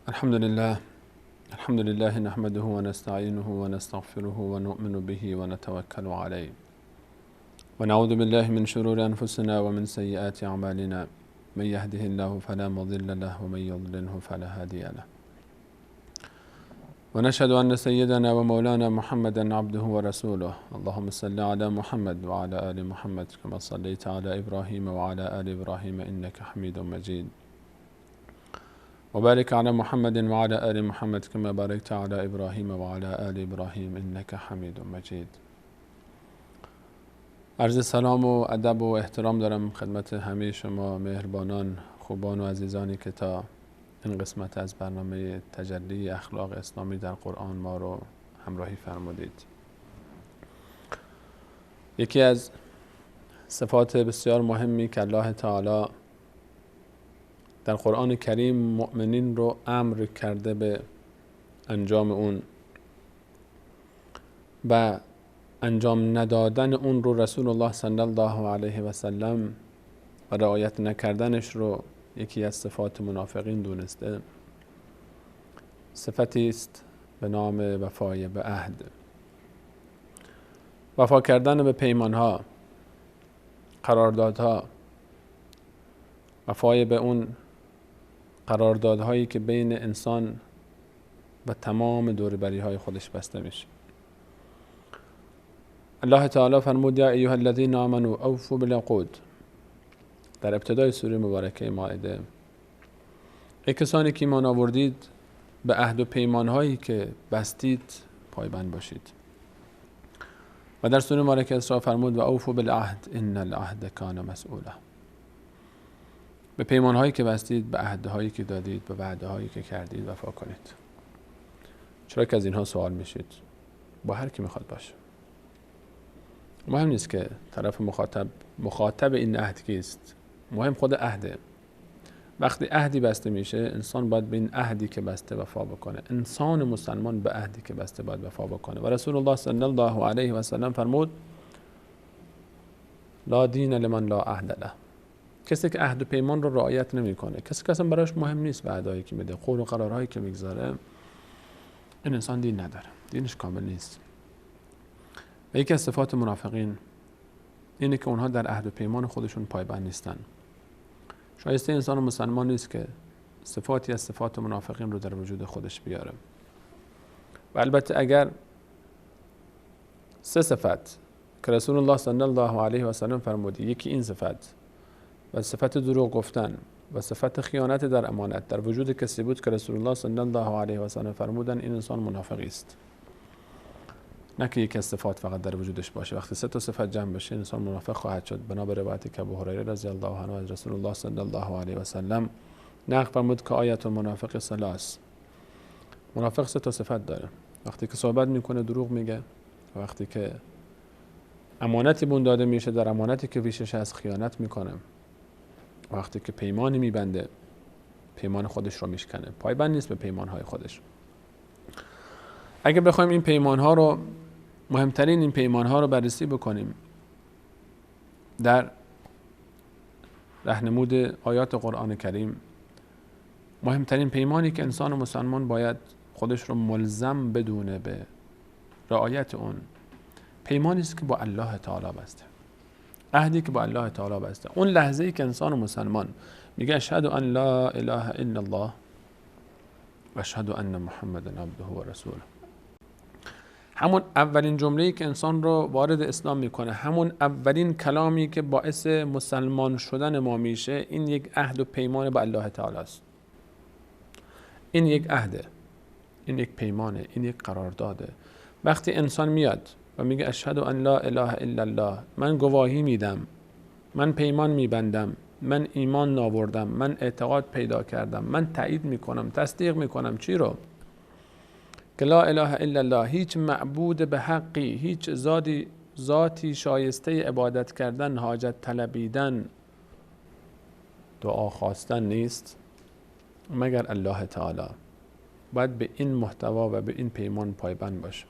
الحمد لله نحمده ونستعينه ونستغفره ونؤمن به ونتوكل عليه ونعوذ بالله من شرور أنفسنا ومن سيئات أعمالنا من يهده الله فلا مضل له ومن يضلله فلا هادي له ونشهد أن سيدنا ومولانا محمدا عبده ورسوله اللهم صل على محمد وعلى آل محمد كما صليت على إبراهيم وعلى آل إبراهيم إنك حميد مجيد وبارك على محمد وعلى آل محمد كما باركت على إبراهيم وعلى آل إبراهيم إنك حميد مجيد. عرض سلام و ادب و احترام دارم خدمت همه شما مهربانان، خوبان و عزیزانی که تا این قسمت از برنامه تجلی اخلاق اسلامی در قرآن ما رو همراهی فرمودید. یکی از صفات بسیار مهمی که الله تعالی در قرآن کریم مؤمنین رو امر کرده به انجام اون و انجام ندادن اون رو رسول الله صلی الله علیه و سلم و رعایت نکردنش رو یکی از صفات منافقین دونسته. صفتی است به نام وفای به عهد، وفا کردن به پیمانها، قراردادها، وفای به اون قراردادهایی که بین انسان و تمام دوربری های خودش بسته میشه. الله تعالی فرمود یا ایها الذین آمنوا اوفوا بالعقود در ابتدای سوره مبارکه مائده. ای کسانی که ایمان آوردید به عهد و پیمان هایی که بستید پایبند باشید. و در سوره مبارکه اسراء فرمود و اوفوا بالعهد ان العهد کان مسئولا. به پیمان هایی که بستید، به عهد هایی که دادید، به وعده هایی که کردید وفا کنید. چرا که از اینها سوال میشید؟ با هر کی میخواد باشه. مهم نیست که طرف مخاطب این عهد کیست، مهم خود عهده. وقتی عهدی بسته میشه انسان باید به این عهدی که بسته وفا بکنه. انسان مسلمان به عهدی که بسته باید وفا بکنه. و رسول الله صلی الله علیه و سلم فرمود لا دین لمن لا عهد له. کسی که عهد و پیمان رو رعایت نمیکنه، کسی که اصلا براش مهم نیست وعده‌ای که میده، قول و قرارهایی که میگذاره، این انسان دین نداره، دینش کامل نیست. و یکی از صفات منافقین اینه که اونها در عهد و پیمان خودشون پایبند نیستن. شایسته انسان مسلمان نیست که صفاتی از صفات منافقین رو در وجود خودش بیاره. و البته اگر سه صفت که رسول الله صلی الله علیه و سلم فرمود، یکی این صفت و صفت دروغ گفتن و صفت خیانت در امانت در وجود کسی بود که رسول الله صلی الله علیه و سلم فرمودن این انسان منافقی است. نه که یکی از صفات فقط در وجودش باشه. وقتی سه تا صفت جمع بشه انسان منافق خواهد شد. بنا به روایتی که ابو هریره رضی الله عنه از رسول الله صلی الله علیه و سلم نقل فرمود که آیت المنافق ثلاث. منافق سه تا صفت داره. وقتی که صحبت میکنه دروغ میگه، وقتی که امانتی بون داده میشه در امانتی که پیشش از خیانت میکنه، وقتی که پیمانی میبنده پیمان خودش رو میشکنه، پایبند نیست به پیمانهای خودش. اگه بخوایم این پیمانها رو، مهمترین این پیمانها رو بررسی بکنیم در راهنمود آیات قرآن کریم، مهمترین پیمانی که انسان مسلمان باید خودش رو ملزم بدونه به رعایت اون، پیمانی است که با الله تعالی بسته، عهدی که با الله تعالی بسته. اون لحظه ای که انسان مسلمان میگه اشهد ان لا اله الا الله و اشهد ان محمدا عبده و رسوله، همون اولین جمله‌ای که انسان رو وارد اسلام میکنه، همون اولین کلامی که باعث مسلمان شدن ما میشه، این یک عهد و پیمان با الله تعالی است. این یک عهده، این یک پیمانه، این یک قرارداده. وقتی انسان میاد و میگه اشهد ان لا اله الا الله، من گواهی میدم، من پیمان میبندم، من ایمان آوردم، من اعتقاد پیدا کردم، من تایید میکنم، تصدیق میکنم چی رو؟ که لا اله الا الله، هیچ معبود به حقی، هیچ ذاتی شایسته عبادت کردن، حاجت طلبیدن، دعا خواستن نیست مگر الله تعالی. باید به این محتوا و به این پیمان پایبند باشه.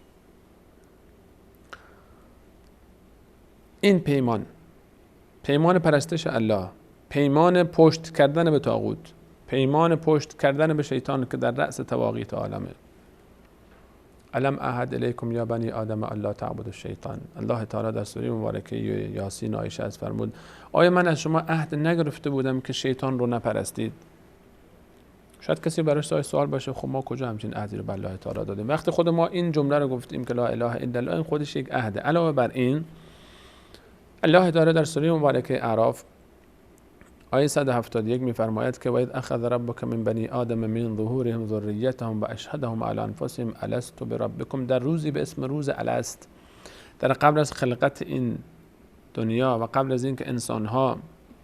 این پیمان، پیمان پرستش الله، پیمان پشت کردن به طاغوت، پیمان پشت کردن به شیطان که در رأس تواقیت عالمه. الم اعهد الیکم یا بنی آدم الا تعبدوا الشیطان. الله تعالی در سوره مبارکه یاسین عایشه از فرمود آیا من از شما عهد نگرفته بودم که شیطان رو نپرستید؟ شاید کسی براش سوال باشه خب ما کجا همچین عهدی رو به الله تعالی دادیم؟ وقتی خود ما این جمله رو گفتیم که لا اله الا الله، این خودش یک عهده. علاوه بر این الله تعالی در سوره مبارکه اعراف آیه 171 میفرماید که وَإِذْ أَخَذَ رَبُّكَ مِنْ بَنِي آدَمَ مِنْ ظُهُورِهِمْ ذُرِّيَّتَهُمْ وَأَشْهَدَهُمْ عَلَى أَنفُسِهِمْ أَلَسْتُ بِرَبِّكُمْ. در روزی به اسم روز الست، در قبل از خلقت این دنیا و قبل از اینکه انسانها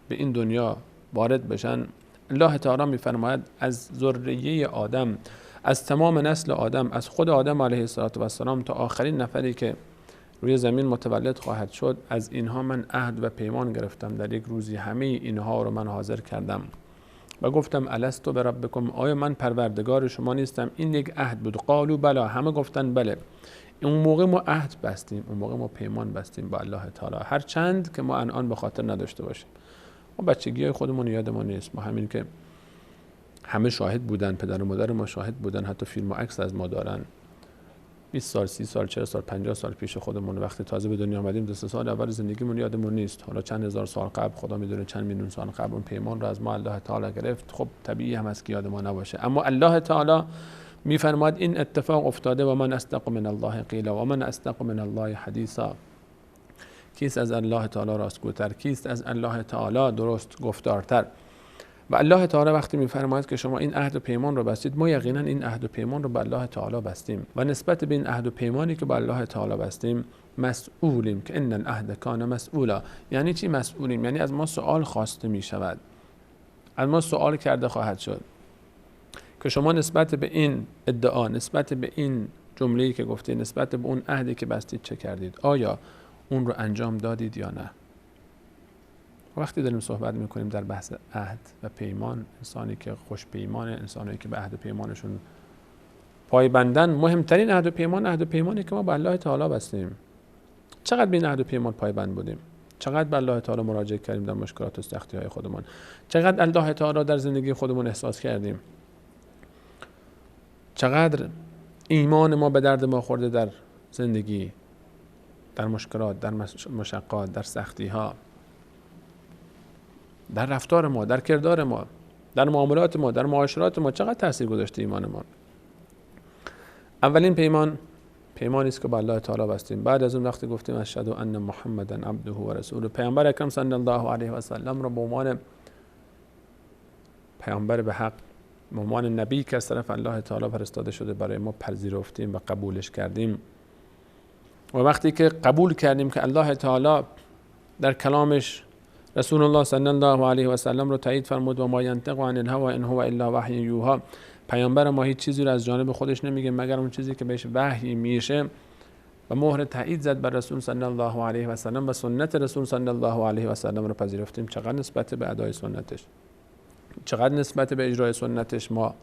به این دنیا وارد بشن، الله تعالی میفرماید از ذریه آدم، از تمام نسل آدم، از خود آدم علیه السلام تا آخرین نفری که روی زمین متولد خواهد شد، از اینها من عهد و پیمان گرفتم. در یک روزی همه اینها رو من حاضر کردم و گفتم الستو بربکم، آیا من پروردگار شما نیستم؟ این یک عهد بود. قالوا بلا، همه گفتن بله. اون موقع ما عهد بستیم، اون موقع ما پیمان بستیم با الله تعالی، هر چند که ما الان به خاطر نداشته باشیم. ما بچگی خودمون یادمون نیست، ما همین که همه شاهد بودن، پدر و مادر ما شاهد بودن، حتی فیلم و عکس از ما دارن. 20 سال، 30 سال، 40 سال، 50 سال پیش خودمون وقتی تازه به دنیا آمدیم، 2 سال اول زندگیمون یادمون نیست. حالا چند هزار سال قبل، خدا میدونه چند میلیون سال قبل، اون پیمان رو از ما الله تعالی گرفت. خب طبیعی هم است که یاد ما نباشه، اما الله تعالی میفرماد این اتفاق افتاده و من اصدق من الله قیلا و من اصدق من الله حدیثا. کیست از الله تعالی راستگوتر؟ کیست از الله تعالی درست گفتارتر؟ و الله تعالی وقتی میفرماید که شما این عهد و پیمان رو بستید، ما یقینا این عهد و پیمان رو با الله تعالی بستیم و نسبت به این عهد و پیمانی که با الله تعالی بستیم مسئولیم، که ان العهد کان مسئولا. یعنی چی مسئولیم؟ یعنی از ما سوال خواسته می شود، از ما سوال کرده خواهد شد که شما نسبت به این ادعا، نسبت به این جمله‌ای که گفتید، نسبت به اون عهدی که بستید چه کردید؟ آیا اون رو انجام دادید یا نه؟ وقتی داریم صحبت میکنیم در بحث عهد و پیمان، انسانی که خوش پیمانه، انسانی که به عهد و پیمانشون پایبندن، مهمترین عهد و پیمان عهد و پیمانی که ما با الله تعالی بستیم. چقدر به این عهد و پیمان پایبند بودیم؟ چقدر به الله تعالی مراجعه کردیم در مشکلات و سختی های خودمون؟ چقدر الله تعالی در زندگی خودمون احساس کردیم؟ چقدر ایمان ما به درد ما خورده در زندگی، در مشکلات، در مشقات، در سختی ها، در رفتار ما، در کردار ما، در معاملات ما، در معاشرات ما، چقدر تاثیر گذاشته ایمان ما؟ اولین پیمان پیمانی است که با الله تعالی بستیم. بعد از اون وقتی گفتیم اشهد ان محمدا عبده و رسوله، پیامبر اکرم صلی الله علیه و سلم رو به عنوان پیامبر به حق، به عنوان نبی که از طرف الله تعالی فرستاده شده برای ما پذیرفتیم و قبولش کردیم. و وقتی که قبول کردیم که الله تعالی در کلامش رسول الله صلی الله علیه و سلم رو تایید فرمود و ما ینطق عن الهوی ان هو الا وحی یوحی، پیامبر ما هیچ چیزی رو از جانب خودش نمیگه مگر اون چیزی که بهش وحی میشه، و مهر تایید زد بر رسول صلی الله علیه و سلم و سنت رسول صلی الله علیه و سلم رو پذیرفتیم. چقدر نسبت به ادای سنتش، چقدر نسبت به اجرای سنتش ما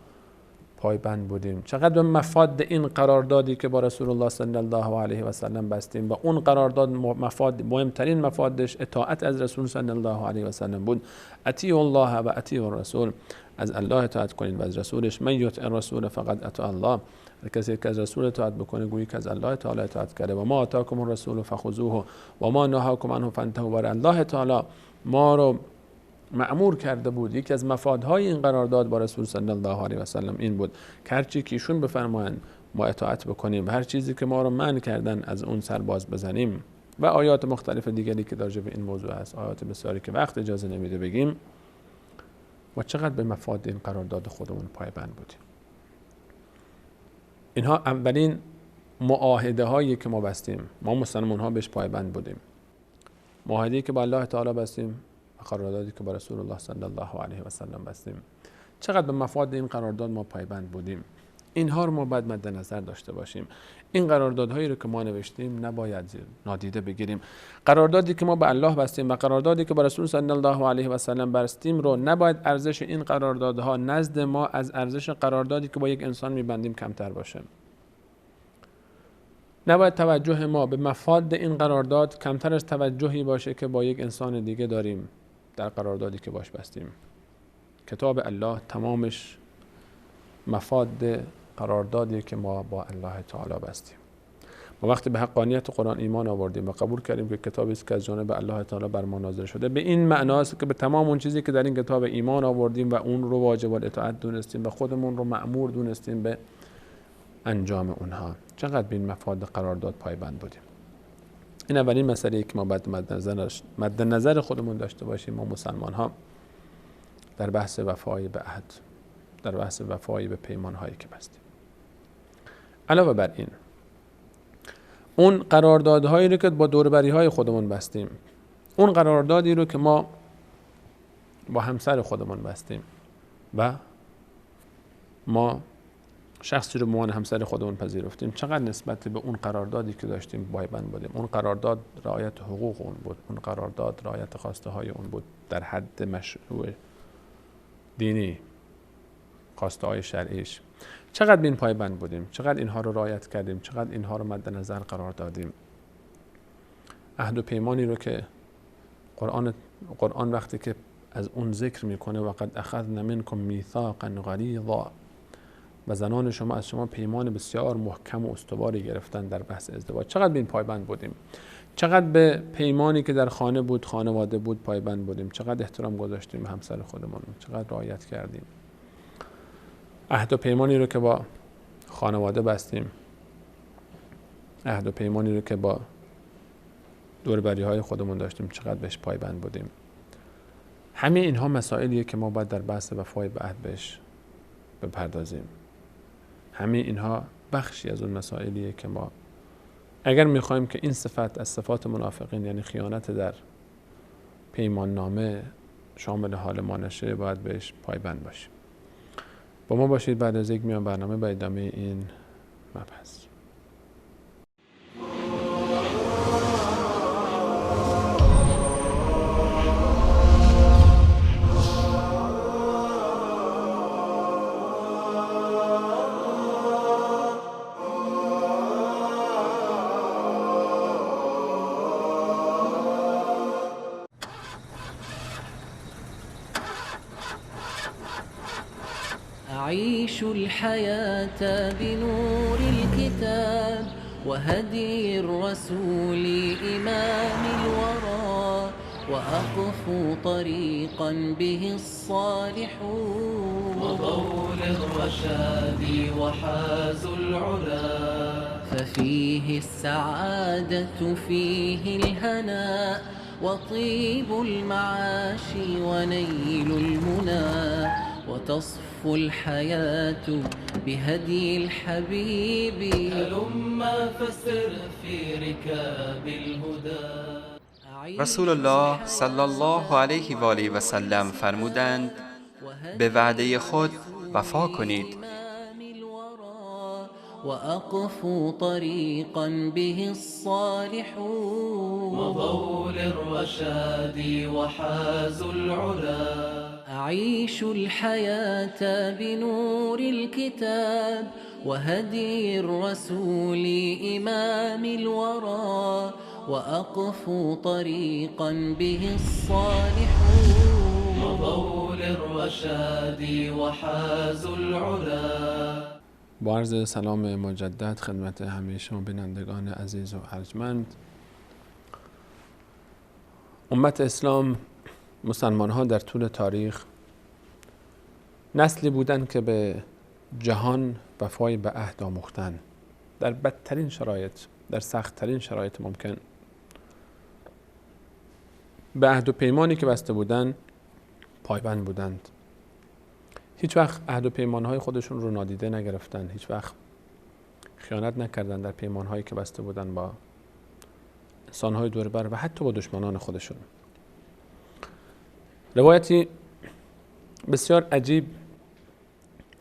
پایبند بودیم، چقدر به مفاد این قراردادی که با رسول الله صلی الله علیه و سلم بستیم، و اون قرارداد مفاد، مهمترین مفادش اطاعت از رسول صلی الله علیه و سلم بود. اطیعوا الله و اطیعوا الرسول، از الله اطاعت کنید و از رسولش. من یطع الرسول فقد اطاع الله، هر کسی که از رسول اطاعت بکنه گویی که از الله تعالی اطاعت کرده. و ما آتاکم الرسول فخذوه و ما نهاکم عنه فانتهوا. الله تعالی ما رو مأمور کرده بود، یکی از مفادهای این قرارداد با رسول صلی الله علیه و سلم این بود که هر چی که ایشون بفرمایند ما اطاعت بکنیم و هر چیزی که ما رو منع کردن از اون سر باز بزنیم. و آیات مختلف دیگری که راجع به این موضوع هست، آیات بسیاری که وقت اجازه نمیده بگیم. و چقدر به مفاد این قرارداد خودمون پایبند بودیم. اینها اولین معاهده هایی که ما بستیم، ما مسلمان ها بهش پایبند بودیم. معاهده‌ای که با الله تعالی بستیم و قراردادی که با رسول الله صلی الله علیه و سلم بستیم. چقدر به مفاد این قرارداد ما پایبند بودیم. اینها رو ما باید مد نظر داشته باشیم. این قراردادهایی رو که ما نوشتیم نباید نادیده بگیریم. قراردادی که ما با الله بستیم و قراردادی که با رسول صلی الله علیه و سلم بستیم رو نباید ارزش این قراردادها نزد ما از ارزش قراردادی که با یک انسان می‌بندیم کمتر باشه. نباید توجه ما به مفاد این قرارداد کمتر از توجهی باشه که با یک انسان دیگه داریم در قراردادی که باش بستیم. کتاب الله تمامش مفاد قراردادی که ما با الله تعالی بستیم. ما وقتی به حقانیت قرآن ایمان آوردیم و قبول کردیم که کتابی است که از جانب الله تعالی بر ما نازل شده، به این معناست که به تمام اون چیزی که در این کتاب ایمان آوردیم و اون رو واجب الاطاعت دونستیم و خودمون رو مأمور دونستیم به انجام اونها، چقدر به این مفاد قرارداد پایبند بودیم. این اولین مسئله که ما باید مد نظر خودمون داشته باشیم، ما مسلمان ها، در بحث وفای به عهد، در بحث وفای به پیمان هایی که بستیم. علاوه بر این، اون قراردادهایی رو که با دوربری های خودمون بستیم، اون قراردادی رو که ما با همسر خودمون بستیم و ما شخصی رو به عنوان همسر خودمون پذیرفتیم، چقدر نسبت به اون قراردادی که داشتیم پایبند بودیم. اون قرارداد رعایت حقوق اون بود، اون قرارداد رعایت خواسته های اون بود، در حد مشروع دینی، خواسته های شرعیش. چقدر به این پایبند بودیم، چقدر اینها رو رعایت کردیم، چقدر اینها رو مد نظر قرار دادیم. عهد و پیمانی رو که قرآن وقتی که از اون ذکر میکنه، وقد اخذنا منکم میثاقا غلیظا، و زنان شما از شما پیمان بسیار محکم و استواری گرفتن در بحث ازدواج، چقدر به این پایبند بودیم. چقدر به پیمانی که در خانه بود، خانواده بود، پایبند بودیم. چقدر احترام گذاشتیم به همسر خودمون، چقدر رعایت کردیم. عهد و پیمانی رو که با خانواده بستیم، عهد و پیمانی رو که با دوربری های خودمون داشتیم، چقدر بهش پایبند بودیم. همه اینها مسائلیه که ما باید در بحث وفای به عهد بهش بپردازیم. همه اینها بخشی از اون مسائلیه که ما اگر میخوایم که این صفت از صفات منافقین، یعنی خیانت در پیمان نامه، شامل حال ما نشه، باید بهش پایبند باشیم. با ما باشید بعد از یک میان برنامه با ادامه این مبحث. أعيش الحياة بنور الكتاب وهدي الرسول إمام الورى وأقف طريقا به الصالحون وضوء الرشاد وحازوا العلا ففيه السعادة فيه الهناء وطيب المعاش ونيل المنى وتصفو الحياة بهدي الحبيب هلما فسر في ركاب الهدى. رسول الله صلی الله علیه و آله و سلم فرمودند به وعده خود وفا کنید. وأقفوا طريقا به الصالحون وضوء الرشاد وحازوا العلا أعيش الحياة بنور الكتاب وهدي الرسول إمام الورى وأقفوا طريقا به الصالحون وضوء الرشاد وحازوا العلا. با عرض سلام مجدد خدمت همه شما بینندگان عزیز و ارجمند. امت اسلام، مسلمان ها در طول تاریخ نسلی بودند که به جهان وفای به عهد آموختن، در بدترین شرایط، در سختترین شرایط ممکن به عهد و پیمانی که بسته بودند پایبند بودند. هیچ وقت عهد و پیمانهای خودشون رو نادیده نگرفتن، هیچ وقت خیانت نکردن در پیمانهایی که بسته بودن با انسانهای دور بر و حتی با دشمنان خودشون. روایتی بسیار عجیب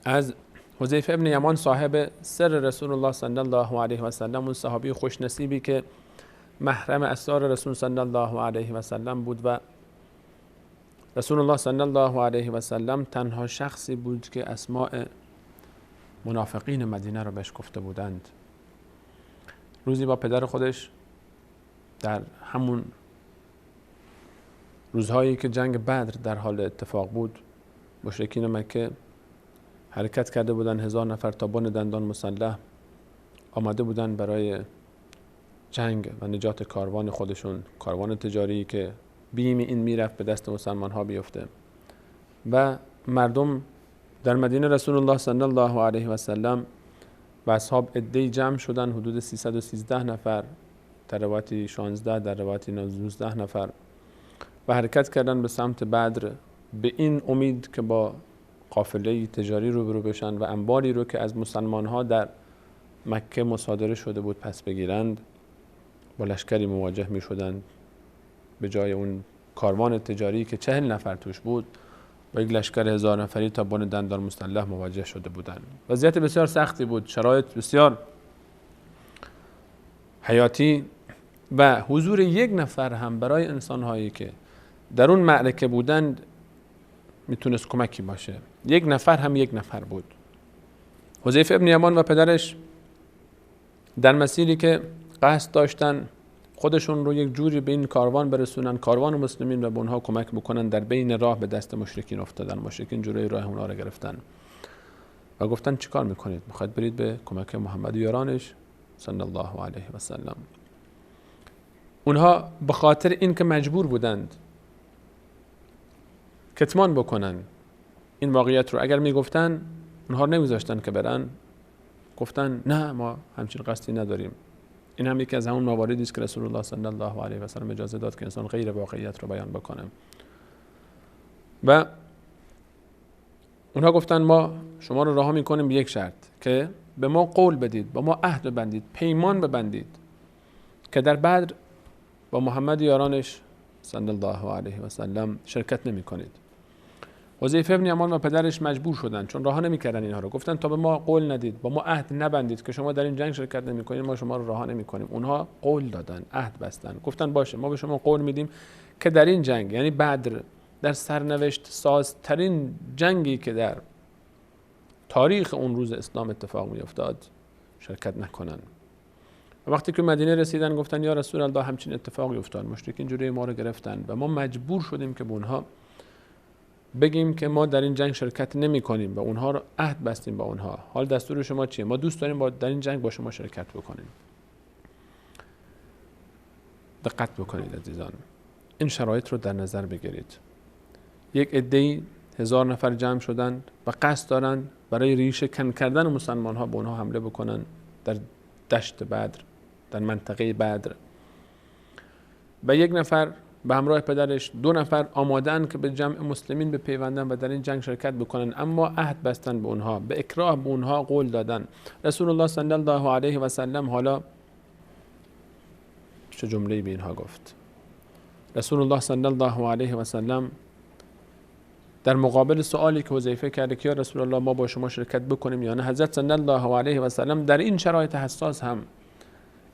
از حذیفه ابن یمان، صاحب سر رسول الله صلی الله علیه و سلم، اون صحابی خوش نصیبی که محرم اسرار رسول صلی الله علیه و سلم بود و رسول الله صلی الله علیه و سلم تنها شخصی بود که اسماء منافقین مدینه رو بهش گفته بودند. روزی با پدر خودش در همون روزهایی که جنگ بدر در حال اتفاق بود مشرکین مکه حرکت کرده بودن، 1000 نفر تا بن دندان مسلح آمده بودن برای جنگ و نجات کاروان خودشون، کاروان تجاری که بیم این میرفت به دست مسلمان ها بیفته. و مردم در مدینه رسول الله صلی الله علیه و سلم و اصحاب عده‌ای جمع شدن، حدود 313 نفر، در روایتی 16، در روایتی 19 نفر، و حرکت کردن به سمت بدر به این امید که با قافله تجاری روبرو بشن و انباری رو که از مسلمان ها در مکه مصادره شده بود پس بگیرند. با لشکری مواجه می شدند، به جای اون کاروان تجاری که 40 نفر توش بود با یک لشکر 1000 نفری تا بن دندان مسلح مواجه شده بودند. وضعیت بسیار سختی بود، شرایط بسیار حیاتی، و حضور یک نفر هم برای انسان‌هایی که در اون معرکه بودند میتونست کمکی باشه. یک نفر هم یک نفر بود. حذیفه ابن یمان و پدرش در مسیری که قصد داشتن خودشون رو یک جوری به این کاروان برسونن، کاروان مسلمین، و به اونها کمک بکنن، در بین راه به دست مشرکین افتادن. مشرکین جلوی راه اونها رو گرفتن و گفتن چیکار میکنید؟ میخواید برید به کمک محمد و یارانش صلی الله علیه و سلم. اونها به خاطر این که مجبور بودند کتمان بکنن این واقعیت رو، اگر میگفتن اونها رو نمیذاشتن که برن، گفتن نه ما همچین قصدی نداریم. این هم یکی از همون مواردی است که رسول الله صلی الله علیه و سلم اجازه داد که انسان غیر واقعیت رو بیان بکنه. و اونها گفتن ما شما رو رها میکنیم به یک شرط، که به ما قول بدید، با ما عهد ببندید، پیمان ببندید که در بدر با محمد یارانش صلی الله علیه و سلم شرکت نمی کنید. حذیفه ابن یمان و پدرش مجبور شدن، چون رها نمی‌کردن اینها رو. گفتن تا به ما قول ندید، با ما عهد نبندید که شما در این جنگ شرکت نمی‌کنید، ما شما رو رها نمی‌کنیم. اونها قول دادن، عهد بستن، گفتن باشه ما به شما قول میدیم که در این جنگ، یعنی بدر، در سرنوشت سازترین جنگی که در تاریخ اون روز اسلام اتفاق می‌افتاد شرکت نکنن. و وقتی که مدینه رسیدن گفتن یا رسول الله همچین اتفاقی افتاد، مشرکین جلوی ما رو گرفتن و ما مجبور شدیم که به اونها بگیم که ما در این جنگ شرکت نمی کنیم و اونها رو عهد بستیم با اونها. حال دستور شما چیه؟ ما دوست داریم در این جنگ با شما شرکت بکنیم. دقت بکنید عزیزان، این شرایط رو در نظر بگیرید. یک عده‌ای 1000 نفر جمع شدن و قصد دارن برای ریشه کن کردن مسلمان ها به اونها حمله بکنن در دشت بدر، در منطقه بدر. و یک نفر به همراه پدرش، 2 نفر آمادن که به جمع مسلمین بپیوندن و در این جنگ شرکت بکنن، اما عهد بستن به اونها، به اکراه به اونها قول دادن. رسول الله صلی الله علیه و سلم حالا چه جمله‌ای به اینها گفت؟ رسول الله صلی الله علیه و سلم در مقابل سوالی که حذیفه کرده که یا رسول الله ما با شما شرکت بکنیم یا نه، حضرت صلی الله علیه و سلم در این شرایط حساس هم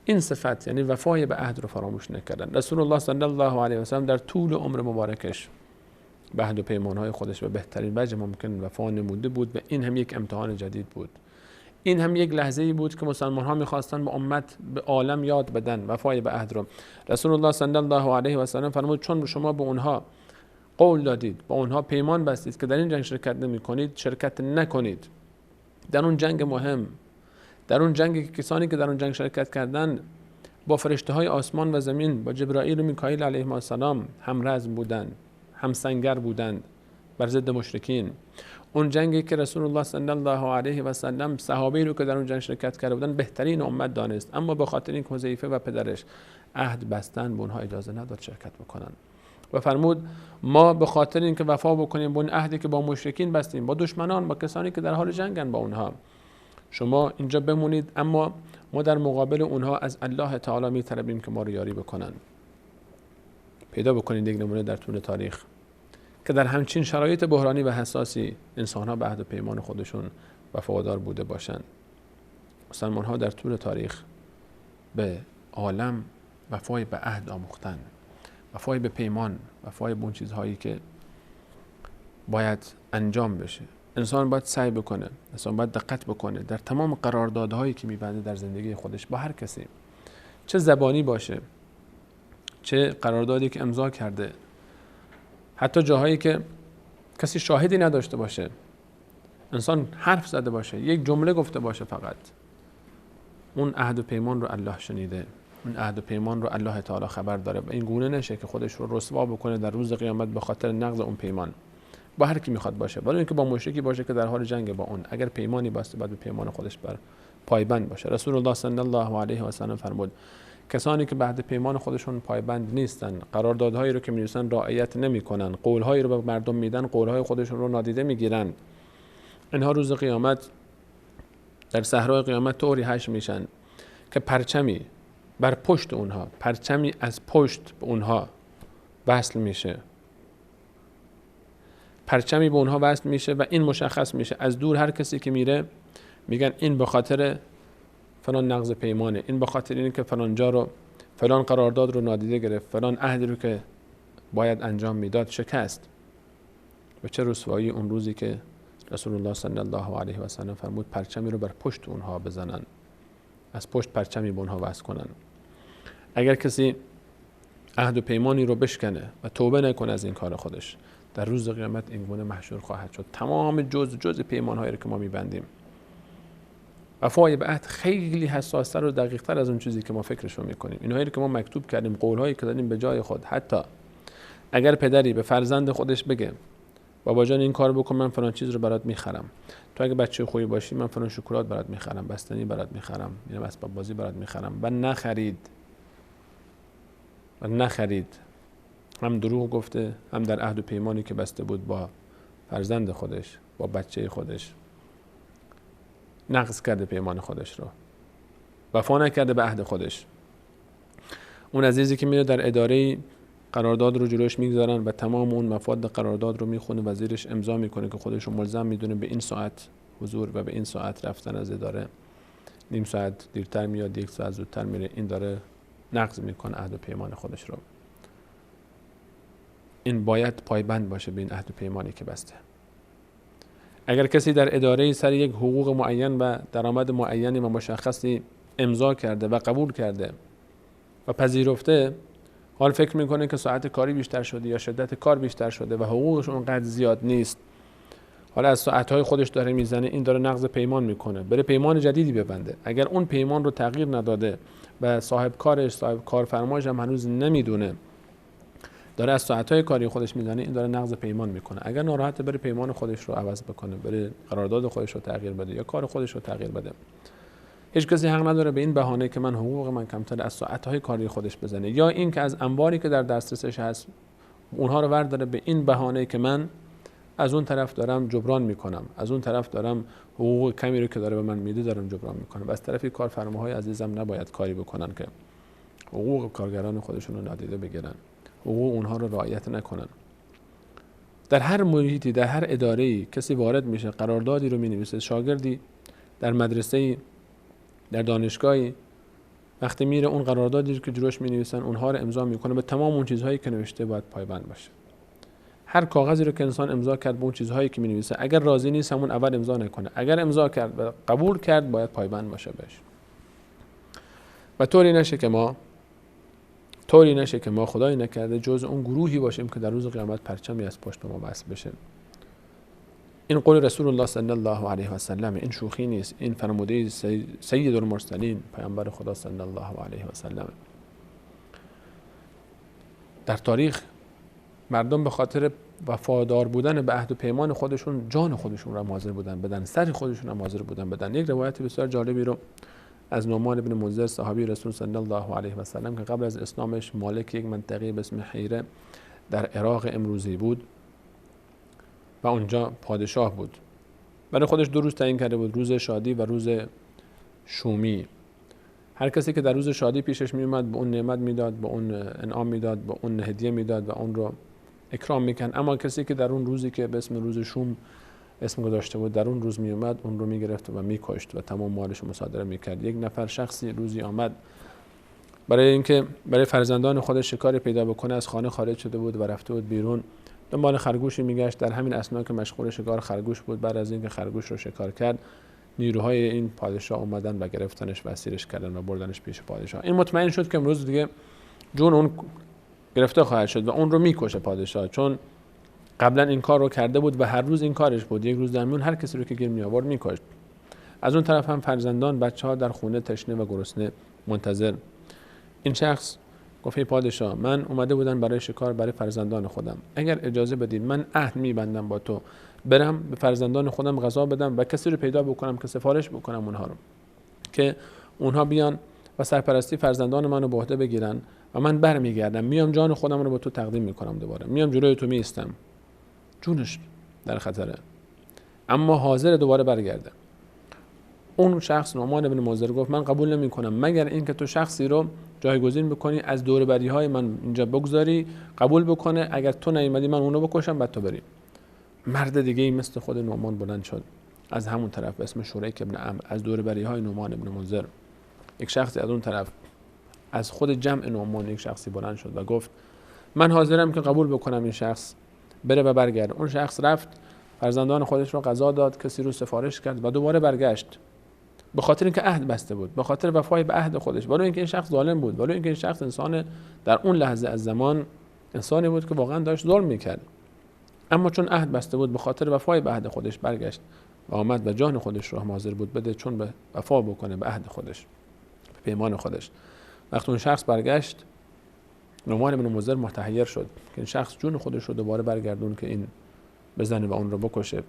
این صفت، یعنی وفای به عهد رو فراموش نکردن. رسول الله صلی الله علیه و سلم در طول عمر مبارکش به عهد و پیمانهای خودش به بهترین وجه ممکن وفا نموده بود و این هم یک امتحان جدید بود. این هم یک لحظه‌ای بود که مسلمان ها می‌خواستن به امت، به عالم یاد بدن وفای به عهد رو. رسول الله صلی الله علیه و سلم فرمود چون شما به اونها قول دادید، با اونها پیمان بستید که در این جنگ شرکت نمی‌کنید، شرکت نکنید. در اون جنگ مهم، در اون جنگ که کسانی که در اون جنگ شرکت کردن با فرشته های آسمان و زمین، با جبرائیل و میکائیل علیهم السلام هم رزم بودند، هم سنگر بودند بر ضد مشرکین. اون جنگی که رسول الله صلی الله علیه و سلم صحابه رو که در اون جنگ شرکت کرده بودند بهترین امت دانست، اما به خاطر اینکه حذیفه و پدرش عهد بستن به اونها اجازه نداد شرکت بکنن و فرمود ما به خاطر اینکه وفا بکنیم به اون عهدی که با مشرکین بستیم، با دشمنان، با کسانی که در حال جنگن با اونها، شما اینجا بمونید، اما ما در مقابل اونها از الله تعالی میطلبیم که ما رو یاری بکنن. پیدا بکنید یک نمونه در طول تاریخ که در همچین شرایط بحرانی و حساسی انسان‌ها به عهد و پیمان خودشون وفادار بوده باشند. مسلمان‌ها در طول تاریخ به عالم وفای به عهد آموختن، وفای به پیمان، وفای به اون چیزهایی که باید انجام بشه. انسان باید سعی بکنه، انسان باید دقت بکنه در تمام قراردادهایی که میبنده در زندگی خودش با هر کسی، چه زبانی باشه، چه قراردادی که امضا کرده، حتی جاهایی که کسی شاهدی نداشته باشه، انسان حرف زده باشه، یک جمله گفته باشه، فقط اون عهد و پیمان رو الله شنیده، اون عهد و پیمان رو الله تعالی خبر داره و این گونه نشه که خودش رو رسوا بکنه در روز قیامت به خاطر نقض اون پیمان. با هر کی میخواد باشه، ولی اینکه با مشرکی باشه که در حال جنگ با اون، اگر پیمانی بسته باید به پیمان خودش بر پایبند باشه. رسول الله صلی الله علیه و سلم فرمود کسانی که به عهد پیمان خودشون پایبند نیستن، قراردادهایی رو که می‌نویسن رعایت نمی‌کنن، قول‌هایی رو به مردم میدن، قول‌های خودشون رو نادیده میگیرن، اینها روز قیامت در صحرای قیامت طوری حشر میشن که پرچمی بر پشت اونها، پرچمی از پشت به اونها وصل میشه، پرچمی به اونها وصل میشه و این مشخص میشه از دور. هر کسی که میره میگن این به خاطر فلان نقض پیمانه، این به خاطر اینه که فلان جا رو، فلان قرارداد رو نادیده گرفت، فلان عهدی رو که باید انجام میداد شکست. و چه رسوایی اون روزی که رسول الله صلی الله علیه و سلم فرمود پرچمی رو بر پشت اونها بزنن، از پشت پرچمی به اونها وصل کنن. اگر کسی عهد و پیمانی رو بشکنه و توبه نکنه از این کار خودش، در روز قیامت این گونه محشور خواهد شد. تمام جز پیمان‌هایی رو که ما می‌بندیم، وفای به عهد خیلی حساس‌تر و دقیق‌تر از اون چیزی که ما فکرش رو می‌کنیم. اینهایی که ما مکتوب کردیم، قول‌هایی که دادیم به جای خود. حتی اگر پدری به فرزند خودش بگه بابا جان این کار بکن، من فلان چیز رو برات می‌خرم، تو اگه بچه خوبی باشی من فلان شکلات برات می‌خرم، بستنی برات می‌خرم، میرم اسباب بازی برات می‌خرم، و نخرید، هم دروغ گفته، هم در عهد و پیمانی که بسته بود با فرزند خودش، با بچه خودش، نقض کرده پیمان خودش رو، وفا نکرده به عهد خودش. اون عزیزی که میره در اداره قرارداد رو جلوش میگذارن و تمام اون مفاد قرارداد رو میخونه و زیرش امضا میکنه که خودش رو ملزم میدونه به این ساعت حضور و به این ساعت رفتن از اداره، نیم ساعت دیرتر میاد، یک ساعت زودتر میره، این داره نقض میکنه عهد و پیمان خودش رو. این باید پایبند باشه به این عهد و پیمانی که بسته. اگر کسی در اداره سر یک حقوق معین و درآمد معینی و مشخصی امضا کرده و قبول کرده و پذیرفته، حال فکر میکنه که ساعت کاری بیشتر شده یا شدت کار بیشتر شده و حقوقش اونقدر زیاد نیست، حالا از ساعتهای خودش داره میزنه، این داره نقض پیمان میکنه، بره پیمان جدیدی ببنده. اگر اون پیمان رو تغییر نداده و صاحب کارش، صاحب کارفرمایش هم هنوز نمیدونه، داره از ساعتهای کاری خودش میزنه، این داره نقض پیمان میکنه. اگر ناراحته بره پیمان خودش رو عوض بکنه، بره قرارداد خودش رو تغییر بده یا کار خودش رو تغییر بده. هیچ کسی حق نداره به این بهانه که من حقوق من کمتر از ساعتهای کاری خودش بزنه، یا این که از انباری که در دسترسش هست اونها رو ورداره به این بهانه که من از اون طرف دارم جبران میکنم، از اون طرف دارم حقوق کمی رو که داره به من میده دارم جبران میکنم. و از طرفی کارفرماهای عزیزم نباید کاری بکنن که حقوق کارگران خودشون رو نادیده بگیرن، حقوق اونها رو رعایت نکنن. در هر محیطی، در هر اداره‌ای کسی وارد میشه، قراردادی رو مینویسه، شاگردی در مدرسه‌ای، در دانشگاهی، وقتی میره اون قراردادی که جلوش مینویسن اونها رو امضا میکنه، به تمام اون چیزهایی که نوشته باید پایبند باشه. هر کاغذی رو که انسان امضا کرد به اون چیزهایی که مینویسه، اگر راضی نیست همون اول امضا نکنه، اگر امضا کرد و قبول کرد باید پایبند باشه بهش. و طوری نشه که ما خدای نکرده جز اون گروهی باشیم که در روز قیامت پرچمی از پشت ما وصل بشه. این قول رسول الله صلی الله علیه و سلم، این شوخی نیست، این فرموده سید المرسلین پیامبر خدا صلی الله علیه و سلم. در تاریخ مردم به خاطر وفادار بودن به عهد و پیمان خودشون جان خودشون را حاضر بودن بدن، سر خودشون را حاضر بودن بدن. یک روایت بسیار جالبی رو از نعمان بن منذر صحابی رسول صلی الله علیه و سلم که قبل از اسلامش مالک یک منطقه به اسم حیره در عراق امروزی بود و اونجا پادشاه بود. برای خودش 2 روز تعیین کرده بود، روز شادی و روز شومی. هر کسی که در روز شادی پیشش می اومد به اون نعمت میداد، به اون انعام میداد، به اون هدیه میداد و اون رو اکرام میکن. اما کسی که در اون روزی که به اسم روز شوم اسم گذاشته بود در اون روز می اومد، اون رو میگرفت و میکشت و تمام مالش رو مصادره میکرد. یک نفر شخصی روزی آمد برای اینکه برای فرزندان خودش شکار پیدا بکنه، از خانه خارج شده بود و رفته بود بیرون، دنبال خرگوشی میگشت. در همین اثنا که مشغول شکار خرگوش بود، بعد از اینکه خرگوش رو شکار کرد، نیروهای این پادشاه اومدن و گرفتنش و اسیرش کردن و بردنش پیش پادشاه. این مطمئن شد که امروز دیگه جون اون گرفته خواهد شد و اون رو میکشه پادشاه، چون قبلا این کار رو کرده بود و هر روز این کارش بود. یک روز در میون هر کسی رو که گیر می آورد می‌کشت. از اون طرف هم فرزندان، بچه‌ها در خونه تشنه و گرسنه منتظر. این شخص گفت ای پادشاه، من اومده بودم برای شکار برای فرزندان خودم. اگر اجازه بدید من عهد می‌بندم با تو برم به فرزندان خودم غذا بدم و کسی رو پیدا بکنم که سفارش بکنم اونها رو که اونها بیان و سرپرستی فرزندان منو به عهده بگیرن و من برمیگردم، میام جان خودم رو به تو تقدیم میکنم، دوباره میام جلوی تو میستم. جونش در خطره اما حاضر دوباره برگرده. اون شخص نعمان بن منذر گفت من قبول نمیکنم مگر اینکه تو شخصی رو جایگزین بکنی از دور بری های من اینجا بگذاری، قبول بکنه، اگر تو نیومدی من اونو بکشم بعد تو بری. مرد دیگه ای مثل خود نعمان بلند شد از همون طرف به اسم شریک ابن عمرو، از دور بری های نعمان بن منذر. یک شخصی از اون طرف از خود جمع نعمان یک شخصی بلند شد و گفت من حاضرم که قبول بکنم این شخص بره و برگرده. اون شخص رفت، فرزندان خودش رو غذا داد، کسی رو سفارش کرد و دوباره برگشت، به خاطر اینکه عهد بسته بود، به خاطر وفای به عهد خودش، ولی اینکه این شخص ظالم بود، ولی اینکه این شخص انسان در اون لحظه از زمان انسانی بود که واقعا داشت ظلم میکرد، اما چون عهد بسته بود به خاطر وفای به عهد خودش برگشت و آمد و جان خودش رو حاضر بود بده، چون به وفا بکنه به عهد خودش، به پیمان خودش. وقتی اون شخص برگشت نعمان بن منذر متحیر شد که این شخص جون خودش رو دوباره برگردون که این بزنه و اون رو بکشه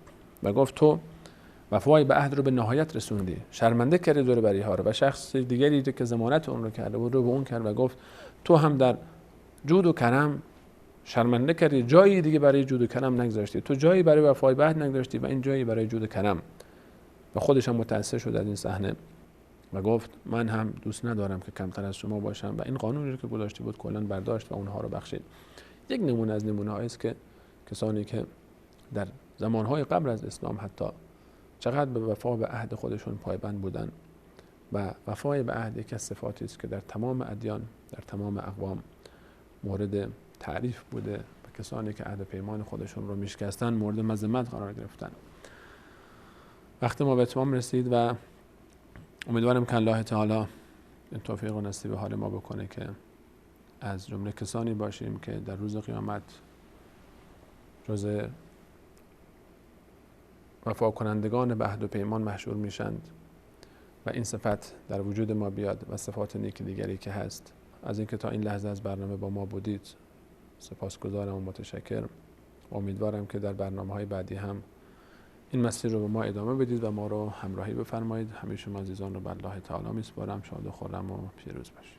و گفت تو وفای به عهد رو به نهایت رسوندی، شرمنده کردی دور بری ها رو. و شخص دیگری که ضمانت اون رو کرده بود رو به اون کرد و گفت تو هم در جود و کرم شرمنده کردی، جایی دیگه برای جود و کرم نگذاشتی، تو جایی برای وفای به عهد نگذاشتی و این جایی برای جود و کرم. و خودش هم متأثر شد از این صحنه و گفت من هم دوست ندارم که کمتر از شما باشم و این قانونی رو که گذاشته بود کلا برداشت و اونها رو بخشید. یک نمونه از نمونه‌هایی است که کسانی که در زمانهای قبل از اسلام حتی چقدر به وفا به عهد خودشون پایبند بودن و وفای به عهد یک از صفاتی است که در تمام ادیان، در تمام اقوام مورد تعریف بوده و کسانی که عهد پیمان خودشون رو میشکستن مورد مذمت قرار گرفتن. وقتی ما به اتمام رسید و امیدوارم که الله تعالی این توفیق و نصیب حال ما بکنه که از جمله کسانی باشیم که در روز قیامت جز وفا کنندگان به عهد و پیمان محشور میشند و این صفت در وجود ما بیاد و صفات نیک دیگری که هست. از اینکه تا این لحظه از برنامه با ما بودید سپاسگزارم و متشکر. امیدوارم که در برنامه‌های بعدی هم این مسیر رو به ما ادامه بدید و ما رو همراهی بفرمایید. همه شما عزیزان رو به الله تعالی میسپارم. شاد و خرم و پیروز باشید.